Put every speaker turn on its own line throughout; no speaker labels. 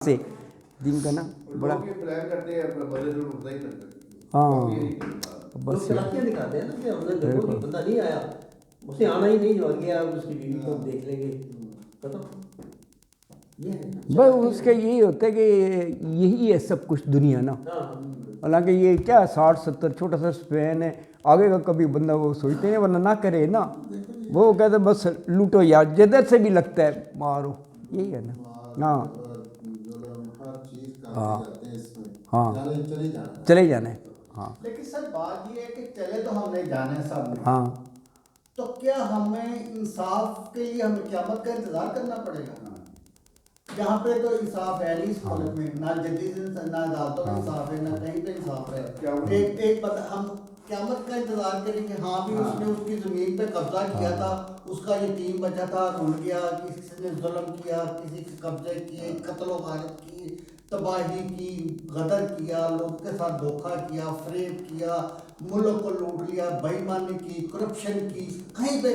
سے دین کا نا بڑا ہاں بس
دکھاتے ہیں نا کہ ہم نے دیکھو کہ بندہ نہیں آیا، اسے آنا ہی نہیں، جو آ گیا اس کی بیوی کو دیکھ لیں گے ختم.
بس اس کا یہی ہوتا ہے کہ یہی ہے سب کچھ دنیا نا. حالانکہ یہ کیا 60-70 چھوٹا سا اسپین ہے، آگے کا کبھی بندہ وہ سوچتے ہیں ورنہ نہ کرے نا، وہ کہتے ہیں بس لوٹو یار جدھر سے بھی لگتا ہے مارو، یہی ہے نا. ہاں ہاں ہاں چلے جانا ہے. ہاں
لیکن سر بات یہ ہے کہ چلے تو ہم نے جانے سب نے،
ہاں
تو کیا ہمیں انصاف کے لیے ہمیں قیامت کا انتظار کرنا پڑے گا؟ جہاں پہ تو انصاف ہے نہیں اس ملک میں، نہ جدید نہ عدالتوں میں انصاف ہے، نہ کہیں پہ انصاف ہے. ایک ہم قیامت کا انتظار کریں کہ ہاں بھی اس نے اس کی زمین پہ قبضہ کیا تھا، اس کا یتیم بچہ تھا رول گیا، کسی نے ظلم کیا، کسی کے قبضے کیے، قتل و غارت کی، تباہی کی، غدر کیا، لوگوں کے ساتھ دھوکہ کیا، فریب کیا، ملک کو لوٹ لیا، بے ایمانی کی، کرپشن کی، کہیں پہ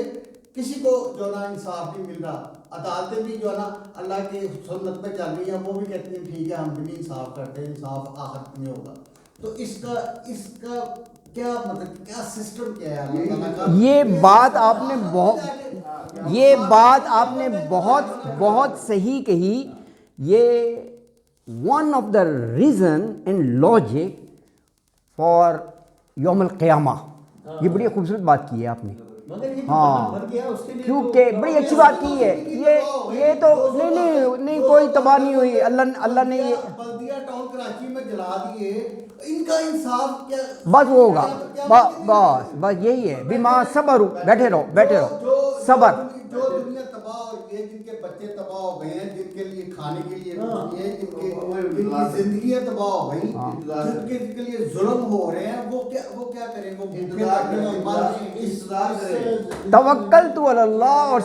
کسی کو جو نا انصاف نہیں مل رہا. عدالتیں بھی جو ہے نا اللہ کی سنت پہ چل رہی ہیں، وہ بھی کہتی ہیں ٹھیک ہے ہم بھی نہیں انصاف کرتے ہیں، انصاف آخرت میں ہوگا. تو اس کا کیا مطلب کیا سسٹم کیا ہے اللہ تعالیٰ کا؟
یہ بات آپ نے بہت صحیح کہی. یہ one of the reason and logic for یوم القیامہ، یہ بڑی خوبصورت بات کی ہے آپ نے. ہاں کیونکہ بڑی اچھی بات کی ہے. یہ تو نہیں کوئی تباہ نہیں ہوئی. اللہ نے یہ
بلدیہ ٹاؤن کراچی میں جلا دیے، ان کا انصاف کیا؟
بس وہ ہوگا. بس یہی ہے بیما صبر. بیٹھے رہو صبر.
جو دنیا تباہ ہو رہی ہے، جن کے بچے تباہ ہو گئے ہیں، جن کے لیے کھانے کے لیے کچھ نہیں ہے، جن کی زندگیاں تباہ ہو گئی، جن کے لیے ظلم ہو رہے ہیں، وہ کیا کریں؟ وہ
توکلت علی اللہ اور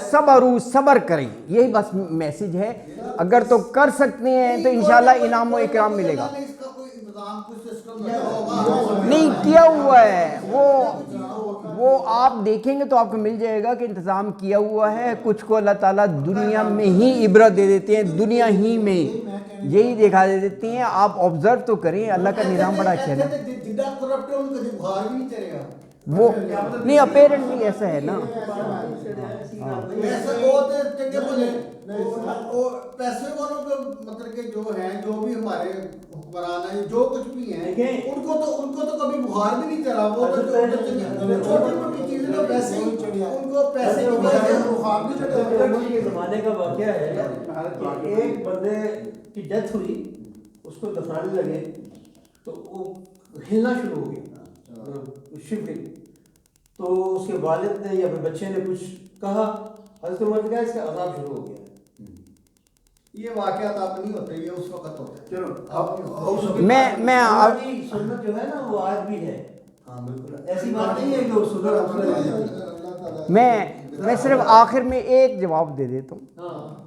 صبر کریں، یہی بس میسج ہے. اگر تو کر سکتے ہیں تو انشاءاللہ انعام و اکرام ملے گا. نہیں کیا ہوا ہے وہ آپ دیکھیں گے تو آپ کو مل جائے گا کہ انتظام کیا ہوا ہے. کچھ کو اللہ تعالیٰ دنیا میں ہی عبرت دے دیتے ہیں، دنیا ہی میں یہی دکھا دے دیتے ہیں. آپ آبزرو تو کریں، اللہ کا نظام بڑا اچھا ہے. وہ نہیں اپیرنٹلی ایسا ہے نا.
پیسے والوں کے مطلب کہ جو ہیں، جو بھی ہمارے حکمران ہیں، جو کچھ بھی ہیں، ان کو تو کبھی بخار بھی نہیں چڑھا. وہ تو چھوٹی موٹی چیزیں تو پیسے ان کو پیسے کی وجہ سے بخار نہیں چڑھا.
یہ زمانے کا واقعہ ہے کہ ایک بندے کی ڈیتھ ہوئی، اس کو دفنانے لگے تو وہ ہلنا شروع ہو گیا شفٹ. تو اس کے والد نے یا پھر بچے نے کچھ کہا، حضرت عمر نے کہا اس کا عذاب شروع ہو گیا.
یہ واقعات آپ نہیں ہوتے، یہ اس وقت ہوتے.
چلو
میں
سنت جو ہے نا وہ آج بھی ہے. ہاں بالکل ایسی بات نہیں ہے کہ وہ سنت.
میں صرف آخر میں ایک جواب دے دیتا ہوں.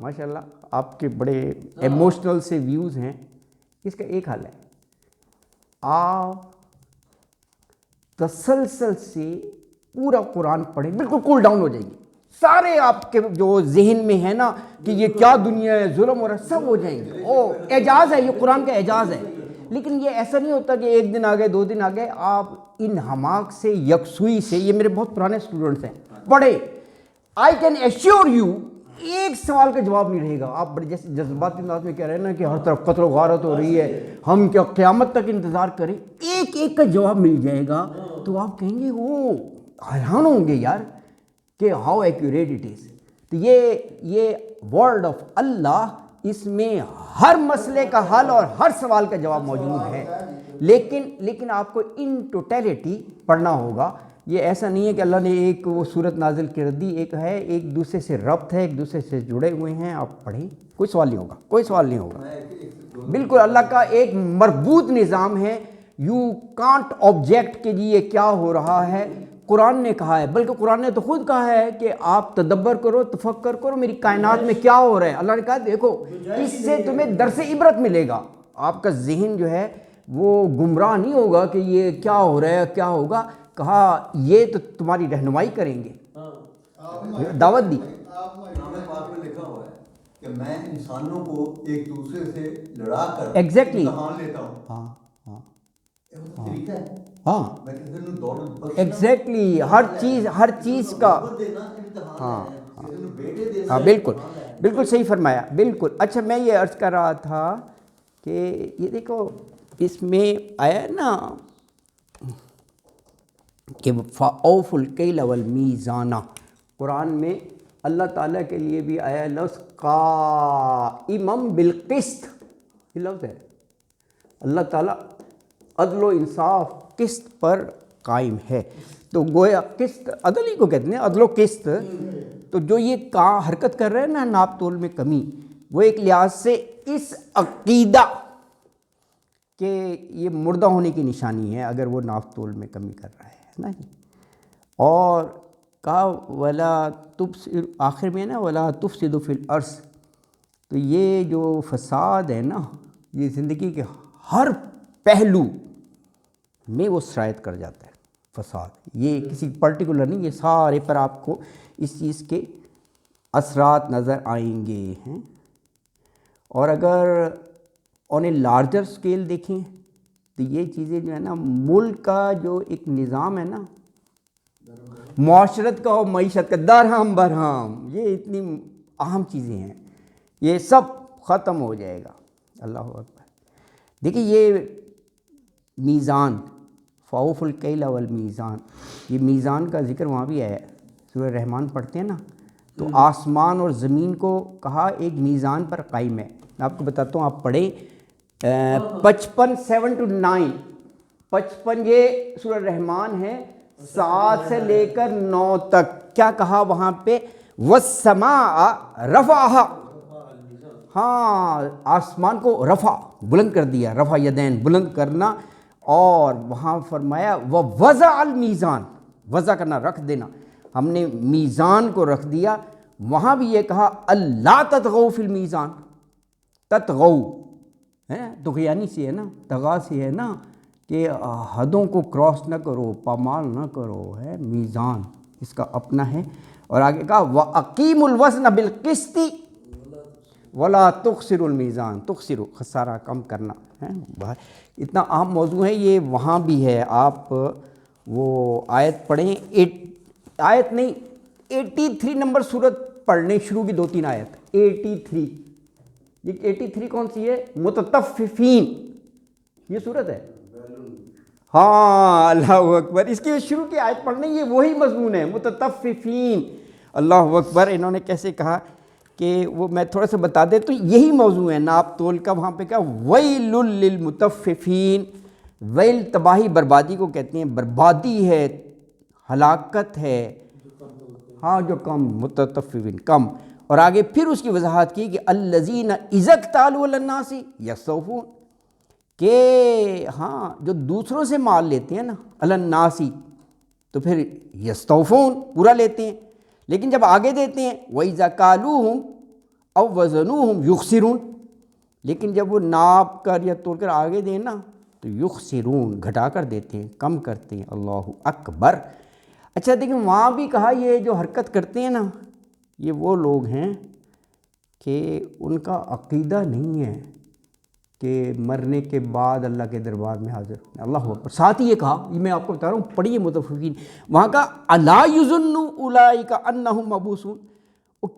ماشاءاللہ آپ کے بڑے ایموشنل سے ویوز ہیں. اس کا ایک حل ہے، آپ تسلسل سے پورا قرآن پڑھیں، بالکل کول ڈاؤن ہو جائیں گے. سارے آپ کے جو ذہن میں ہے نا کہ یہ کیا دنیا ہے، ظلم ہو رہا ہے، سب ہو جائیں گے. او اعجاز ہے، یہ قرآن کا اعجاز ہے. لیکن یہ ایسا نہیں ہوتا کہ ایک دن آگئے 2 دن آگئے. آپ ان حماق سے، یکسوئی سے، یہ میرے بہت پرانے اسٹوڈنٹس ہیں، پڑھے. آئی کین ایشور یو ایک سوال کا جواب نہیں رہے گا. آپ بڑے جیسے جذباتی انداز میں کہہ رہے ہیں نا کہ ہر طرف قتل و غارت ہو رہی ہے، ہم کیا قیامت تک انتظار کریں؟ ایک ایک کا جواب مل جائے گا تو آپ کہیں گے وہ حیران ہوں گے یار کہ ہاؤ ایکوریٹ اٹ از. تو یہ ورڈ آف اللہ، اس میں ہر مسئلے کا حل اور ہر سوال کا جواب موجود ہے. لیکن آپ کو ان ٹوٹیلٹی پڑھنا ہوگا. یہ ایسا نہیں ہے کہ اللہ نے ایک وہ صورت نازل کر دی، ایک ہے، ایک دوسرے سے ربط ہے، ایک دوسرے سے جڑے ہوئے ہیں. آپ پڑھیں، کوئی سوال نہیں ہوگا. بالکل اللہ کا ایک مربوط نظام ہے. یو کانٹ آبجیکٹ کہ جی یہ کیا ہو رہا ہے. قرآن نے کہا ہے، بلکہ قرآن نے تو خود کہا ہے کہ آپ تدبر کرو، تفکر کرو میری کائنات میں کیا ہو رہا ہے. اللہ نے کہا دیکھو اس سے تمہیں درس عبرت ملے گا. آپ کا ذہن جو ہے وہ گمراہ نہیں ہوگا کہ یہ کیا ہو رہا ہے کیا ہوگا. کہا یہ تو تمہاری رہنمائی کریں گے، دعوت دی.
نام پاک میں لکھا ہوا ہے
کہ میں انسانوں کو ایک دوسرے سے لڑا کر
Exactly.
امتحان لیتا ہوں.
ہاں ہاں
یہ وہ طریقہ ہے.
ہاں
میں کسی نے دولت بخشنا،
ایگزیکٹلی ہر چیز کا
محبت دینا امتحان ہے. کسی نے بیٹے دینا
ہاں بالکل بالکل صحیح فرمایا بالکل. اچھا میں یہ عرض کر رہا تھا کہ یہ دیکھو اس میں آیا نا کہ فَأَوْفُوا الْكَيْلَ وَالْمِيزَانَ، قرآن میں اللہ تعالیٰ کے لیے بھی آیا لفظ قائما بالقسط، یہ لفظ ہے. اللہ تعالیٰ عدل و انصاف قسط پر قائم ہے. تو گویا قسط عدل ہی کو کہتے ہیں، عدل و قسط. تو جو یہ حرکت کر رہے ہیں نا ناپ تول میں کمی، وہ ایک لحاظ سے اس عقیدہ کہ یہ مردہ ہونے کی نشانی ہے اگر وہ ناپ تول میں کمی کر رہا ہے نا جی. اور کہا ولا تفسد، آخر میں نا ولا تفسدوا فی الارض. تو یہ جو فساد ہے نا یہ زندگی کے ہر پہلو میں وہ سرایت کر جاتا ہے فساد. یہ کسی پرٹیکولر نہیں، یہ سارے پر آپ کو اس چیز کے اثرات نظر آئیں گے ہیں. اور اگر آن اے لارجر اسکیل دیکھیں تو یہ چیزیں جو ہے نا ملک کا جو ایک نظام ہے نا معاشرت کا اور معیشت کا، درہم برہم، یہ اتنی اہم چیزیں ہیں، یہ سب ختم ہو جائے گا. اللہ اکبر. دیکھیں یہ میزان، فَأَوْفُوا الْكَيْلَ وَالْمِيزَانَ، یہ میزان کا ذکر وہاں بھی ہے. سورہ رحمان پڑھتے ہیں نا تو آسمان اور زمین کو کہا ایک میزان پر قائم ہے. میں آپ کو بتاتا ہوں، آپ پڑھیں 55 7 to 9، 55 یہ سورہ رحمان ہے 7 سے لے کر 9 تک. کیا کہا وہاں پہ؟ وَالسَّمَاءَ رَفَعَهَا، ہاں آسمان کو رفع بلند کر دیا، رفع یدین بلند کرنا. اور وہاں فرمایا وَوَضَعَ الْمِيزَانَ، وضع کرنا رکھ دینا، ہم نے میزان کو رکھ دیا. وہاں بھی یہ کہا اللہ تطغوا فی المیزان، تطغوا ہے طغیانی سے ہے نا، طغا سے ہے نا کہ حدوں کو کراس نہ کرو، پامال نہ کرو، ہے میزان اس کا اپنا ہے. اور آگے کہا وَأَقِیمُوا الْوَزْنَ بِالْقِسْطِ وَلَا تُخْسِرُوا الْمِيزَانَ، تخسروا خسارہ کم کرنا ہے. اتنا اہم موضوع ہے یہ. وہاں بھی ہے، آپ وہ آیت پڑھیں، آیت نہیں 83 نمبر صورت پڑھنے شروع کی 2-3 آیت. 83، یہ 83 کون سی ہے؟ متطففین، یہ صورت ہے. ہاں اللہ اکبر. اس کی شروع کی آیت پڑھنے یہ وہی مضمون ہے، متطففین. اللہ اکبر. انہوں نے کیسے کہا کہ وہ میں تھوڑا سا بتا دیں تو یہی موضوع ہے ناپ تول کا. وہاں پہ کہا ویل للمطففین، ویل تباہی بربادی کو کہتے ہیں، بربادی ہے، ہلاکت ہے، ہاں جو کم، متطففین کم. اور آگے پھر اس کی وضاحت کی کہ الذین اذا اکتالوا علی الناس یستوفون، کہ ہاں جو دوسروں سے مال لیتے ہیں نا علی الناس تو پھر یستوفون پورا لیتے ہیں، لیکن جب آگے دیتے ہیں وَإِذَا كَالُوهُمْ أَوْ وَزَنُوهُمْ يُخْسِرُونَ، لیکن جب وہ ناپ کر یا تول کر آگے دیں نا تو یخسرون گھٹا کر دیتے ہیں، کم کرتے ہیں. اللہ اکبر. اچھا دیکھیں وہاں بھی کہا یہ جو حرکت کرتے ہیں نا یہ وہ لوگ ہیں کہ ان کا عقیدہ نہیں ہے کہ مرنے کے بعد اللہ کے دربار میں حاضر. اللہ اکبر. ساتھ ہی یہ کہا، یہ میں آپ کو بتا رہا ہوں، پڑھیے متفقین، وہاں کا الا یظن اولئک انہم مبعوثون،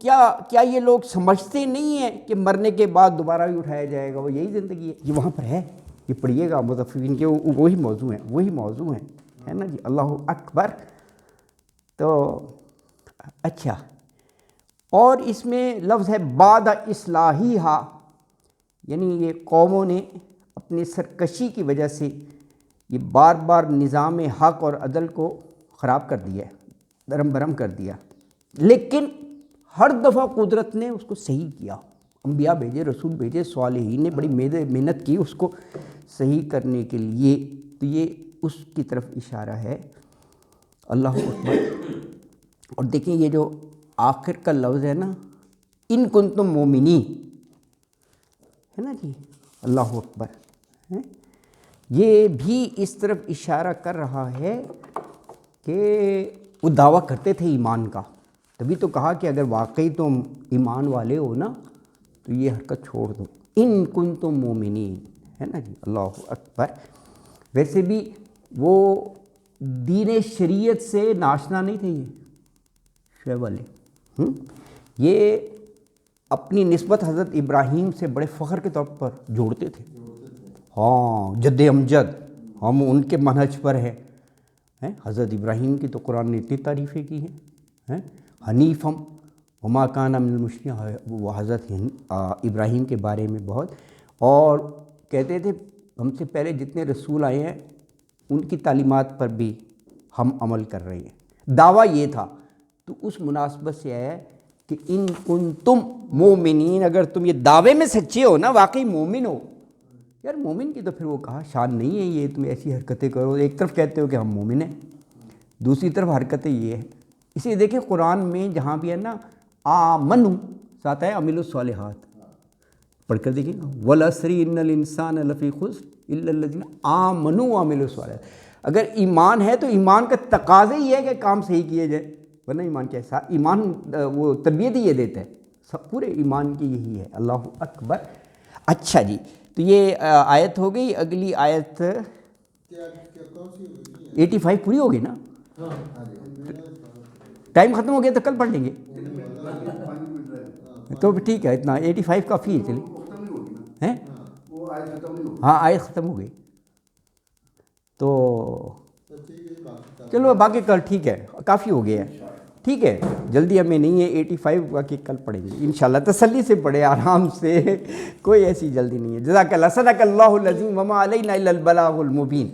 کیا یہ لوگ سمجھتے نہیں ہیں کہ مرنے کے بعد دوبارہ بھی اٹھایا جائے گا، وہ یہی زندگی ہے. یہ وہاں پر ہے، یہ پڑھیے گا متفقین کے، وہی موضوع ہیں ہے نا جی. اللہ اکبر. تو اچھا، اور اس میں لفظ ہے بعد اصلاحیہا، یعنی یہ قوموں نے اپنی سرکشی کی وجہ سے یہ بار بار نظام حق اور عدل کو خراب کر دیا ہے، درم برہم کر دیا. لیکن ہر دفعہ قدرت نے اس کو صحیح کیا، انبیاء بھیجے، رسول بھیجے، صالحین نے بڑی محنت کی اس کو صحیح کرنے کے لیے. تو یہ اس کی طرف اشارہ ہے. اللہ اکبر. اور دیکھیں یہ جو آخر کا لفظ ہے نا ان کنتم مومنین ہے نا جی. اللہ اکبر. یہ بھی اس طرف اشارہ کر رہا ہے کہ وہ دعویٰ کرتے تھے ایمان کا، تبھی تو کہا کہ اگر واقعی تم ایمان والے ہو نا تو یہ حرکت چھوڑ دو، ان کنتم مومنین، ہے نا جی، اللہ اکبر۔ ویسے بھی وہ دین شریعت سے ناشنا نہیں تھے یہ شعیب والے، یہ اپنی نسبت حضرت ابراہیم سے بڑے فخر کے طور پر جوڑتے تھے، ہاں جد امجد، ہم ان کے منہج پر ہیں۔ حضرت ابراہیم کی تو قرآن نے اتنی تعریفیں کی ہیں، حنیفم وما کان من المشرکین، وہ حضرت ابراہیم کے بارے میں بہت، اور کہتے تھے ہم سے پہلے جتنے رسول آئے ہیں ان کی تعلیمات پر بھی ہم عمل کر رہے ہیں، دعویٰ یہ تھا۔ تو اس مناسبت سے ہے کہ ان کنتم مومنین، اگر تم یہ دعوے میں سچے ہو نا، واقعی مومن ہو، یار مومن کی تو پھر وہ کہا شان نہیں ہے یہ تم ایسی حرکتیں کرو، ایک طرف کہتے ہو کہ ہم مومن ہیں، دوسری طرف حرکتیں یہ ہیں۔ اس لیے دیکھیں قرآن میں جہاں بھی ہے نا آمنو ساتھ ہے عملوا الصالحات، پڑھ کر دیکھیں والعصر ان الانسان لفی خسر الا الذین آمنوا وعملوا الصالحات۔ اگر ایمان ہے تو ایمان کا تقاضا یہ ہے کہ کام صحیح کیے جائے، ورنہ ایمان کیسا ایمان، وہ تربیت ہی یہ دیتا ہے، سب پورے ایمان کی یہی ہے۔ اللہ اکبر۔ اچھا جی، تو یہ آیت ہو گئی، اگلی آیت 85 پوری ہو گئی نا، ٹائم ختم ہو گیا تو کل پڑھ لیں گے، تو ٹھیک ہے اتنا 85 کافی ہے، چلیے ہیں، ہاں آیت ختم ہو گئی تو چلو باقی کل ٹھیک ہے، کافی ہو گیا ہے، ٹھیک ہے، جلدی ہمیں نہیں ہے، 85 باقی کل پڑھیں گے انشاءاللہ، تسلی سے پڑھے آرام سے، کوئی ایسی جلدی نہیں ہے۔ جزاک اللہ، صدق اللہ العظیم، وما علینا الا البلاغ المبین۔